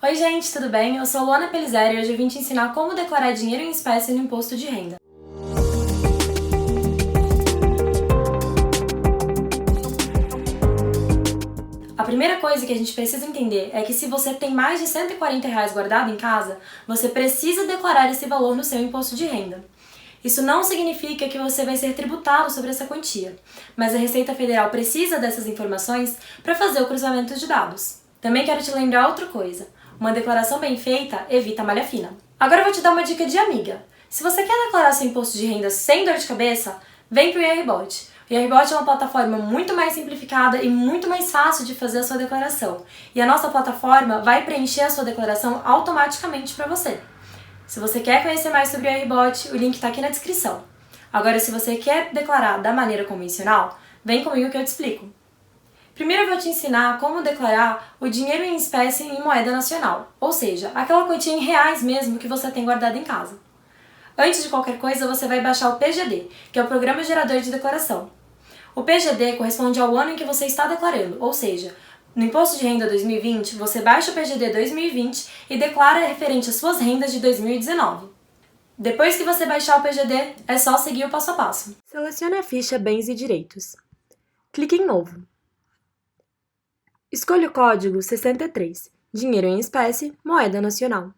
Oi gente, tudo bem? Eu sou a Luana Pelizero e hoje eu vim te ensinar como declarar dinheiro em espécie no imposto de renda. A primeira coisa que a gente precisa entender é que se você tem mais de R$ 140 guardado em casa, você precisa declarar esse valor no seu imposto de renda. Isso não significa que você vai ser tributado sobre essa quantia, mas a Receita Federal precisa dessas informações para fazer o cruzamento de dados. Também quero te lembrar outra coisa. Uma declaração bem feita evita malha fina. Agora eu vou te dar uma dica de amiga. Se você quer declarar seu imposto de renda sem dor de cabeça, vem pro IRBot. O IRBot é uma plataforma muito mais simplificada e muito mais fácil de fazer a sua declaração. E a nossa plataforma vai preencher a sua declaração automaticamente para você. Se você quer conhecer mais sobre o IRBot, o link está aqui na descrição. Agora, se você quer declarar da maneira convencional, vem comigo que eu te explico. Primeiro eu vou te ensinar como declarar o dinheiro em espécie em moeda nacional, ou seja, aquela quantia em reais mesmo que você tem guardado em casa. Antes de qualquer coisa, você vai baixar o PGD, que é o Programa Gerador de Declaração. O PGD corresponde ao ano em que você está declarando, ou seja, no Imposto de Renda 2020, você baixa o PGD 2020 e declara referente às suas rendas de 2019. Depois que você baixar o PGD, é só seguir o passo a passo. Selecione a ficha Bens e Direitos. Clique em Novo. Escolha o código 63, Dinheiro em Espécie, Moeda Nacional.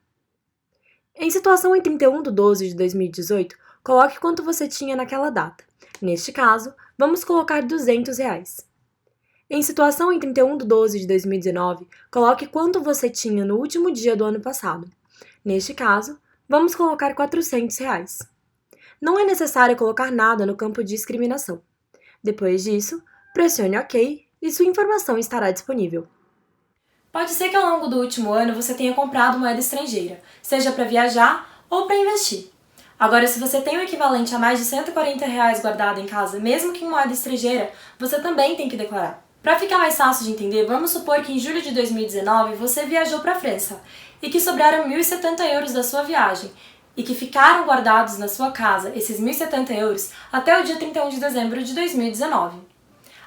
Em situação em 31/12 de 2018, coloque quanto você tinha naquela data. Neste caso, vamos colocar R$200. Em situação em 31/12 de 2019, coloque quanto você tinha no último dia do ano passado. Neste caso, vamos colocar R$400. Não é necessário colocar nada no campo de discriminação. Depois disso, pressione OK e sua informação estará disponível. Pode ser que ao longo do último ano você tenha comprado moeda estrangeira, seja para viajar ou para investir. Agora, se você tem o equivalente a mais de R$140 guardado em casa, mesmo que em moeda estrangeira, você também tem que declarar. Para ficar mais fácil de entender, vamos supor que em julho de 2019 você viajou para a França e que sobraram €1.070 da sua viagem e que ficaram guardados na sua casa esses €1.070 até o dia 31 de dezembro de 2019.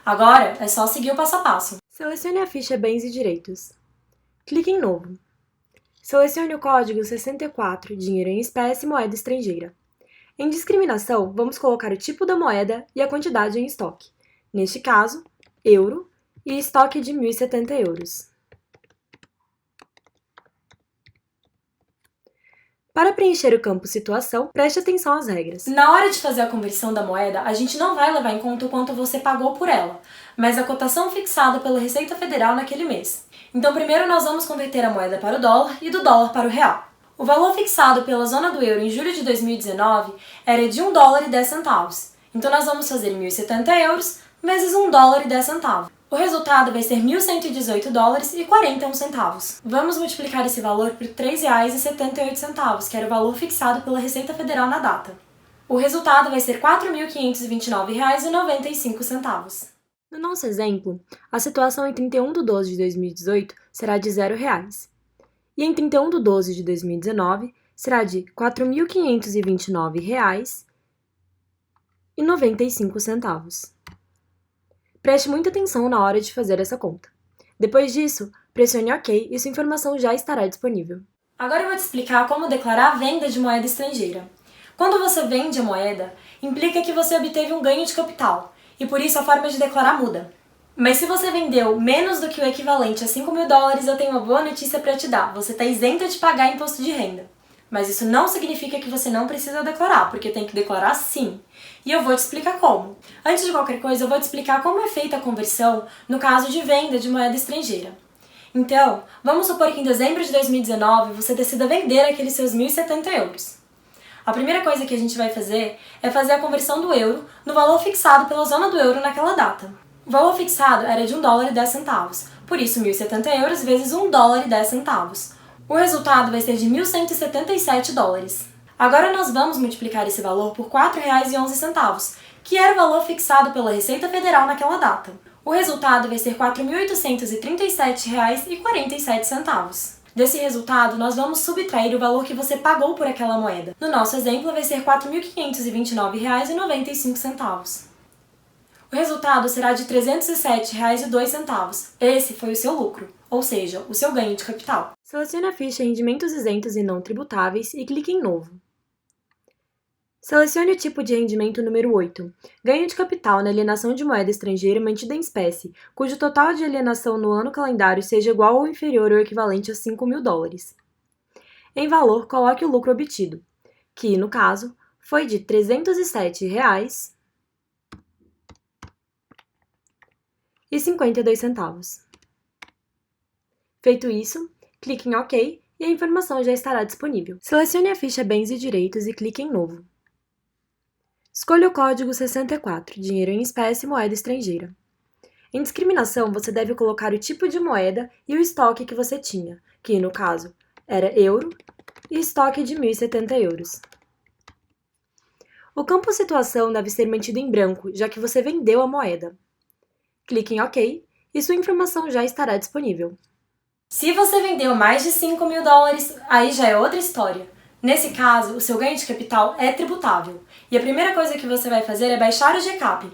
Agora, é só seguir o passo a passo. Selecione a ficha Bens e Direitos. Clique em Novo. Selecione o código 64, Dinheiro em Espécie, Moeda Estrangeira. Em discriminação, vamos colocar o tipo da moeda e a quantidade em estoque. Neste caso, euro e estoque de €1.070. Para preencher o campo Situação, preste atenção às regras. Na hora de fazer a conversão da moeda, a gente não vai levar em conta o quanto você pagou por ela, mas a cotação fixada pela Receita Federal naquele mês. Então, primeiro nós vamos converter a moeda para o dólar e do dólar para o real. O valor fixado pela zona do euro em julho de 2019 era de $1,10. Então, nós vamos fazer €1.070 vezes $1,10. O resultado vai ser $1.118,41. Vamos multiplicar esse valor por R$3,78, que era o valor fixado pela Receita Federal na data. O resultado vai ser R$4.529,95. No nosso exemplo, a situação em 31/12 de 2018 será de R$0. E em 31/12 de 2019 será de R$4.529,95. Preste muita atenção na hora de fazer essa conta. Depois disso, pressione OK e sua informação já estará disponível. Agora eu vou te explicar como declarar a venda de moeda estrangeira. Quando você vende a moeda, implica que você obteve um ganho de capital, e por isso a forma de declarar muda. Mas se você vendeu menos do que o equivalente a $5.000, eu tenho uma boa notícia para te dar. Você está isento de pagar imposto de renda. Mas isso não significa que você não precisa declarar, porque tem que declarar sim. E eu vou te explicar como. Antes de qualquer coisa, eu vou te explicar como é feita a conversão no caso de venda de moeda estrangeira. Então, vamos supor que em dezembro de 2019 você decida vender aqueles seus €1.070. A primeira coisa que a gente vai fazer é fazer a conversão do euro no valor fixado pela zona do euro naquela data. O valor fixado era de $1,10, por isso €1.070 vezes $1,10. O resultado vai ser de $1.177. Agora nós vamos multiplicar esse valor por R$4,11, que era o valor fixado pela Receita Federal naquela data. O resultado vai ser R$4.837,47. Desse resultado, nós vamos subtrair o valor que você pagou por aquela moeda. No nosso exemplo, vai ser R$4.529,95. O resultado será de R$307,02. Esse foi o seu lucro. ou seja, o seu ganho de capital. Selecione a ficha Rendimentos isentos e não tributáveis e clique em Novo. Selecione o tipo de rendimento número 8, ganho de capital na alienação de moeda estrangeira mantida em espécie, cujo total de alienação no ano calendário seja igual ou inferior ou equivalente a $5.000. Em valor, coloque o lucro obtido, que, no caso, foi de R$ 307,52. Feito isso, clique em OK e a informação já estará disponível. Selecione a ficha Bens e Direitos e clique em Novo. Escolha o código 64, dinheiro em espécie, moeda estrangeira. Em discriminação, você deve colocar o tipo de moeda e o estoque que você tinha, que, no caso, era euro e estoque de 1.070 euros. O campo Situação deve ser mantido em branco, já que você vendeu a moeda. Clique em OK e sua informação já estará disponível. Se você vendeu mais de $5.000, aí já é outra história. Nesse caso, o seu ganho de capital é tributável. E a primeira coisa que você vai fazer é baixar o GCAP,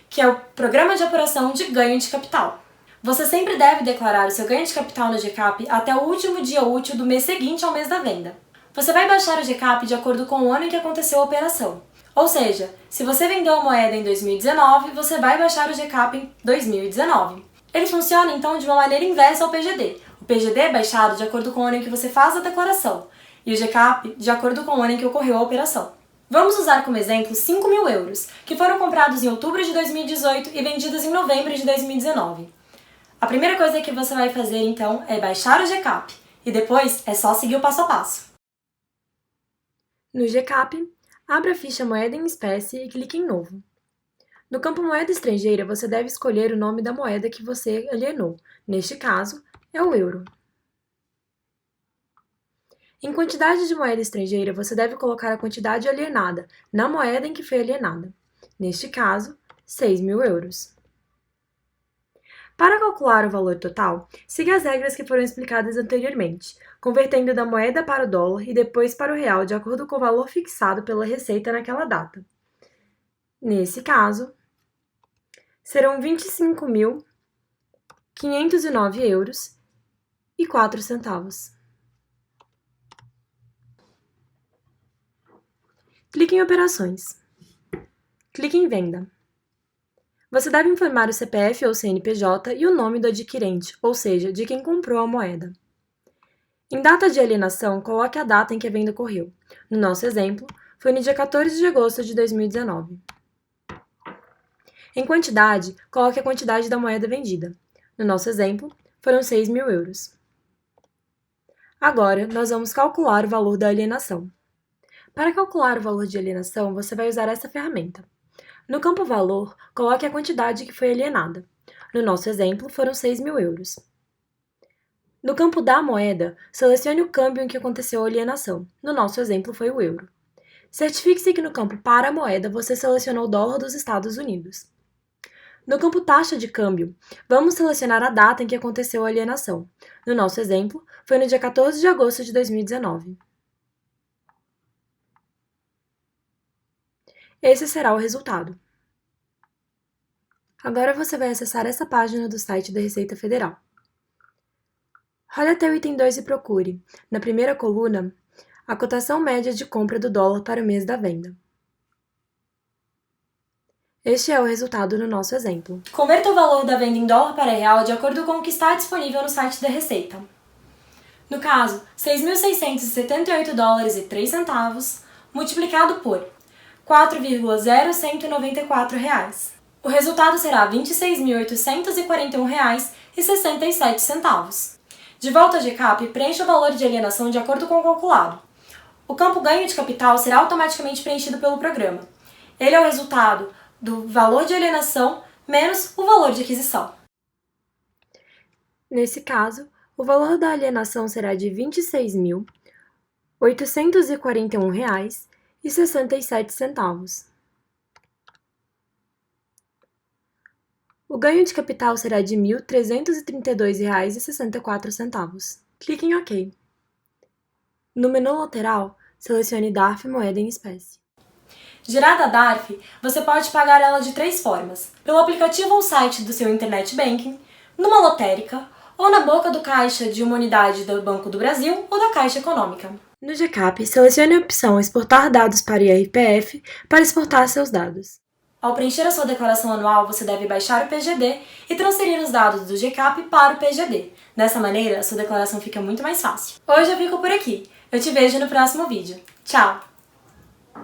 que é o Programa de Apuração de Ganho de Capital. Você sempre deve declarar o seu ganho de capital no GCAP até o último dia útil do mês seguinte ao mês da venda. Você vai baixar o GCAP de acordo com o ano em que aconteceu a operação. Ou seja, se você vendeu a moeda em 2019, você vai baixar o GCAP em 2019. Ele funciona então de uma maneira inversa ao PGD. O PGD é baixado de acordo com o ano em que você faz a declaração, e o GCAP de acordo com o ano em que ocorreu a operação. Vamos usar como exemplo 5.000 euros, que foram comprados em outubro de 2018 e vendidos em novembro de 2019. A primeira coisa que você vai fazer, então, é baixar o GCAP, e depois é só seguir o passo a passo. No GCAP, abra a ficha Moeda em Espécie e clique em Novo. No campo Moeda Estrangeira, você deve escolher o nome da moeda que você alienou. Neste caso, é o euro. Em quantidade de moeda estrangeira, você deve colocar a quantidade alienada na moeda em que foi alienada. Neste caso, 6.000 euros. Para calcular o valor total, siga as regras que foram explicadas anteriormente, convertendo da moeda para o dólar e depois para o real de acordo com o valor fixado pela Receita naquela data. Nesse caso, serão 25.509 euros e 4 centavos. Clique em Operações. Clique em Venda. Você deve informar o CPF ou CNPJ e o nome do adquirente, ou seja, de quem comprou a moeda. Em data de alienação, coloque a data em que a venda ocorreu. No nosso exemplo, foi no dia 14 de agosto de 2019. Em quantidade, coloque a quantidade da moeda vendida. No nosso exemplo, foram 6.000 euros. Agora, nós vamos calcular o valor da alienação. Para calcular o valor de alienação, você vai usar essa ferramenta. No campo Valor, coloque a quantidade que foi alienada. No nosso exemplo, foram 6.000 euros. No campo da moeda, selecione o câmbio em que aconteceu a alienação. No nosso exemplo, foi o euro. Certifique-se que no campo Para a moeda, você selecionou o dólar dos Estados Unidos. No campo Taxa de câmbio, vamos selecionar a data em que aconteceu a alienação. No nosso exemplo, foi no dia 14 de agosto de 2019. Esse será o resultado. Agora você vai acessar essa página do site da Receita Federal. Role até o item 2 e procure, na primeira coluna, a cotação média de compra do dólar para o mês da venda. Este é o resultado no nosso exemplo. Converta o valor da venda em dólar para real de acordo com o que está disponível no site da Receita. No caso, 6.678 dólares e 3 centavos, multiplicado por 4,0194 reais. O resultado será R$ 26.841,67. De volta ao GCAP, preencha o valor de alienação de acordo com o calculado. O campo ganho de capital será automaticamente preenchido pelo programa. Ele é o resultado do valor de alienação menos o valor de aquisição. Nesse caso, o valor da alienação será de R$ 26.841,67. O ganho de capital será de R$ 1.332,64. Clique em OK. No menu lateral, selecione DARF Moeda em Espécie. Gerada a DARF, você pode pagar ela de 3 formas: pelo aplicativo ou site do seu Internet Banking, numa lotérica ou na boca do caixa de uma unidade do Banco do Brasil ou da Caixa Econômica. No GCAP, selecione a opção Exportar dados para IRPF para exportar seus dados. Ao preencher a sua declaração anual, você deve baixar o PGD e transferir os dados do GCAP para o PGD. Dessa maneira, a sua declaração fica muito mais fácil. Hoje eu fico por aqui. Eu te vejo no próximo vídeo. Tchau!